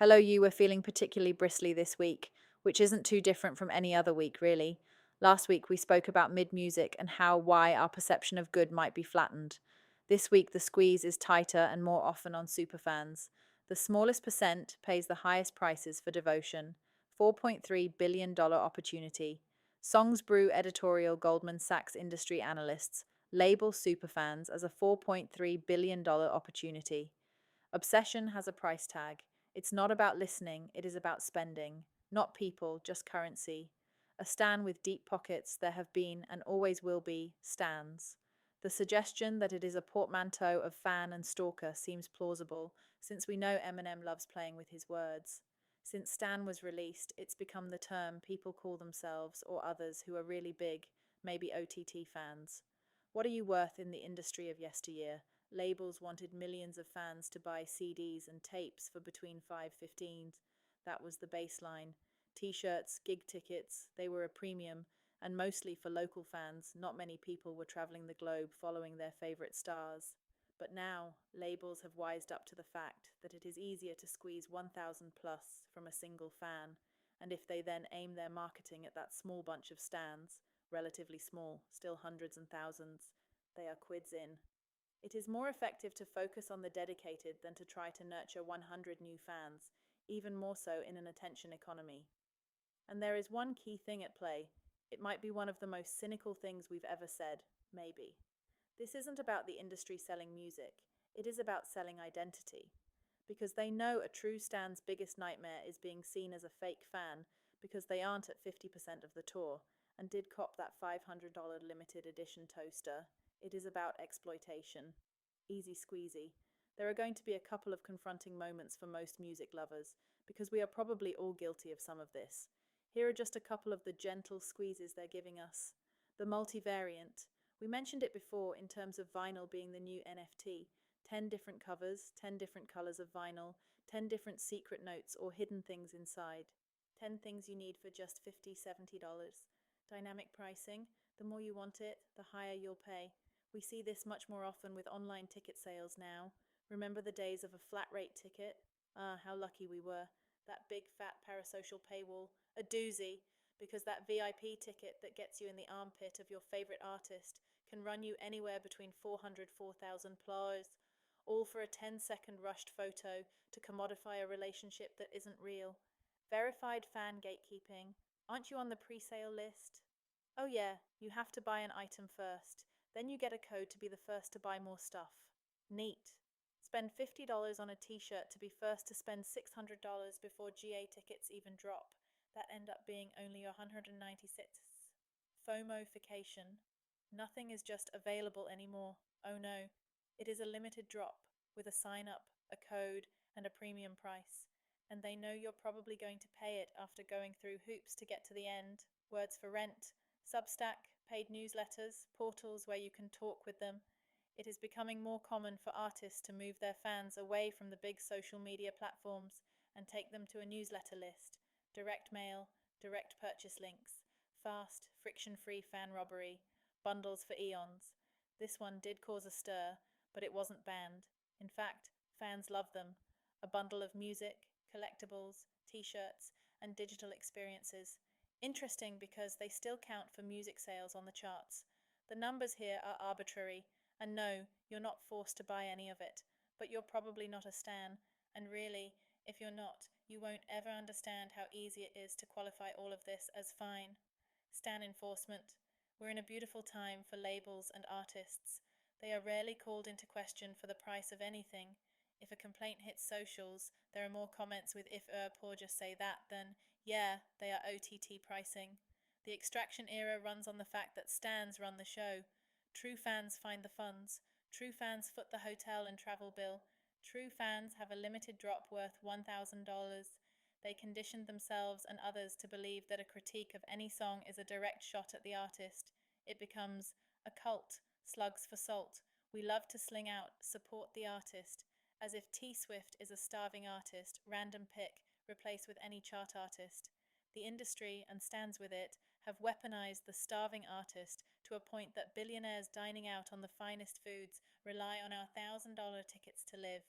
Hello, you were feeling particularly bristly this week, which isn't too different from any other week, really. Last week we spoke about mid music and how why our perception of good might be flattened. This week the squeeze is tighter and more often on superfans. The smallest percent pays the highest prices for devotion. $4.3 billion opportunity. Songs Brew editorial Goldman Sachs industry analysts label superfans as a $4.3 billion opportunity. Obsession has a price tag. It's not about listening, it is about spending. Not people, just currency. A stan with deep pockets, there have been and always will be stans. The suggestion that it is a portmanteau of fan and stalker seems plausible, since we know Eminem loves playing with his words. Since Stan was released, it's become the term people call themselves or others who are really big, maybe OTT fans. What are you worth in the industry of yesteryear? Labels wanted millions of fans to buy CDs and tapes for between 5.15. That was the baseline. T-shirts, gig tickets, they were a premium, and mostly for local fans. Not many people were traveling the globe following their favorite stars. But now, labels have wised up to the fact that it is easier to squeeze 1,000 plus from a single fan, and if they then aim their marketing at that small bunch of stans, relatively small, still hundreds and thousands, they are quids in. It is more effective to focus on the dedicated than to try to nurture 100 new fans, even more so in an attention economy. And there is one key thing at play. It might be one of the most cynical things we've ever said, maybe. This isn't about the industry selling music, it is about selling identity. Because they know a true stan's biggest nightmare is being seen as a fake fan because they aren't at 50% of the tour and did cop that $500 limited edition toaster. It is about exploitation. Easy squeezy. There are going to be a couple of confronting moments for most music lovers because we are probably all guilty of some of this. Here are just a couple of the gentle squeezes they're giving us. The multivariant. We mentioned it before in terms of vinyl being the new NFT. 10 different covers, 10 different colors of vinyl, 10 different secret notes or hidden things inside. 10 things you need for just $50, $70. Dynamic pricing. The more you want it, the higher you'll pay. We see this much more often with online ticket sales now. Remember the days of a flat rate ticket? Ah, how lucky we were. That big fat parasocial paywall. A doozy, because that VIP ticket that gets you in the armpit of your favorite artist can run you anywhere between 400, 4,000 plows, all for a 10-second rushed photo to commodify a relationship that isn't real. Verified fan gatekeeping. Aren't you on the pre-sale list? Oh yeah, you have to buy an item first. Then you get a code to be the first to buy more stuff. Neat. Spend $50 on a t-shirt to be first to spend $600 before GA tickets even drop. That end up being only 196. FOMOfication. Nothing is just available anymore. Oh no. It is a limited drop, with a sign up, a code, and a premium price. And they know you're probably going to pay it after going through hoops to get to the end. Words for rent, Substack, paid newsletters, portals where you can talk with them. It is becoming more common for artists to move their fans away from the big social media platforms and take them to a newsletter list, direct mail, direct purchase links, fast, friction-free fan robbery, bundles for eons. This one did cause a stir, but it wasn't banned. In fact, fans love them. A bundle of music, collectibles, t-shirts, and digital experiences. Interesting because they still count for music sales on the charts. The numbers here are arbitrary, and no, you're not forced to buy any of it, but you're probably not a stan, and really, if you're not, you won't ever understand how easy it is to qualify all of this as fine. Stan enforcement. We're in a beautiful time for labels and artists. They are rarely called into question for the price of anything. If a complaint hits socials, there are more comments with if poor just say that than, yeah, they are OTT pricing. The extraction era runs on the fact that stans run the show. True fans find the funds. True fans foot the hotel and travel bill. True fans have a limited drop worth $1,000. They conditioned themselves and others to believe that a critique of any song is a direct shot at the artist. It becomes a cult, slugs for salt. We love to sling out, support the artist, as if T Swift is a starving artist, random pick, replaced with any chart artist. The industry, and stands with it, have weaponized the starving artist to a point that billionaires dining out on the finest foods rely on our $1,000 tickets to live.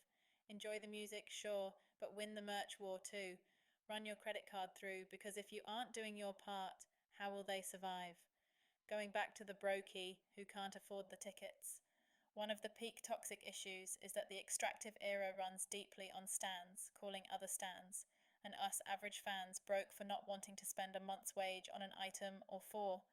Enjoy the music, sure, but win the merch war too. Run your credit card through, because if you aren't doing your part, how will they survive? Going back to the brokey who can't afford the tickets. One of the peak toxic issues is that the extractive era runs deeply on stans, calling other stans, and us average fans broke for not wanting to spend a month's wage on an item or four.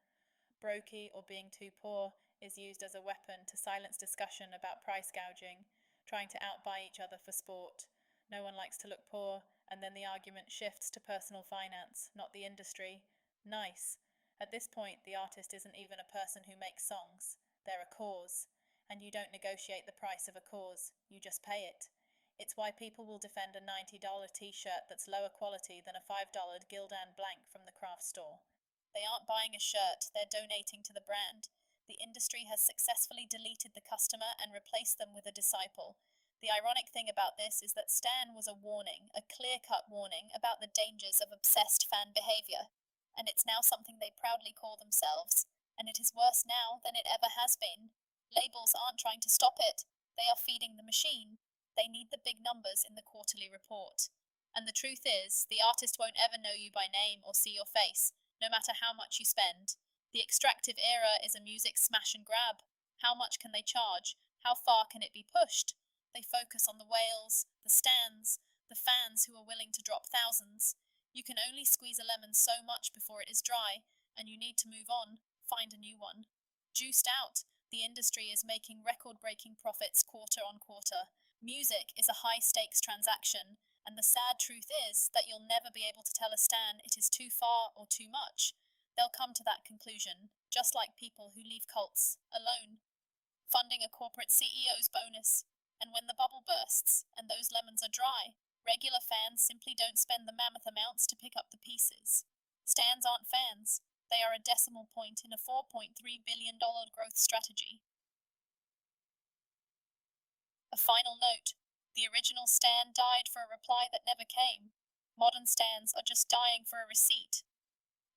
Brokey, or being too poor, is used as a weapon to silence discussion about price gouging, trying to outbuy each other for sport. No one likes to look poor, and then the argument shifts to personal finance, not the industry. Nice. At this point, the artist isn't even a person who makes songs. They're a cause. And you don't negotiate the price of a cause, you just pay it. It's why people will defend a $90 t-shirt that's lower quality than a $5 Gildan blank from the craft store. They aren't buying a shirt, they're donating to the brand. The industry has successfully deleted the customer and replaced them with a disciple. The ironic thing about this is that Stan was a warning, a clear-cut warning about the dangers of obsessed fan behavior. And it's now something they proudly call themselves. And it is worse now than it ever has been. Labels aren't trying to stop it. They are feeding the machine. They need the big numbers in the quarterly report. And the truth is, the artist won't ever know you by name or see your face, no matter how much you spend. The extractive era is a music smash and grab. How much can they charge? How far can it be pushed? They focus on the whales, the stans, the fans who are willing to drop thousands. You can only squeeze a lemon so much before it is dry, and you need to move on, find a new one. Juiced out, the industry is making record-breaking profits quarter on quarter. Music is a high-stakes transaction, and the sad truth is that you'll never be able to tell a stan it is too far or too much. They'll come to that conclusion, just like people who leave cults alone, funding a corporate CEO's bonus. And when the bubble bursts, and those lemons are dry, regular fans simply don't spend the mammoth amounts to pick up the pieces. Stans aren't fans. They are a decimal point in a $4.3 billion growth strategy. A final note. The original Stan died for a reply that never came. Modern Stans are just dying for a receipt.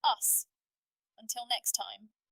Us. Until next time.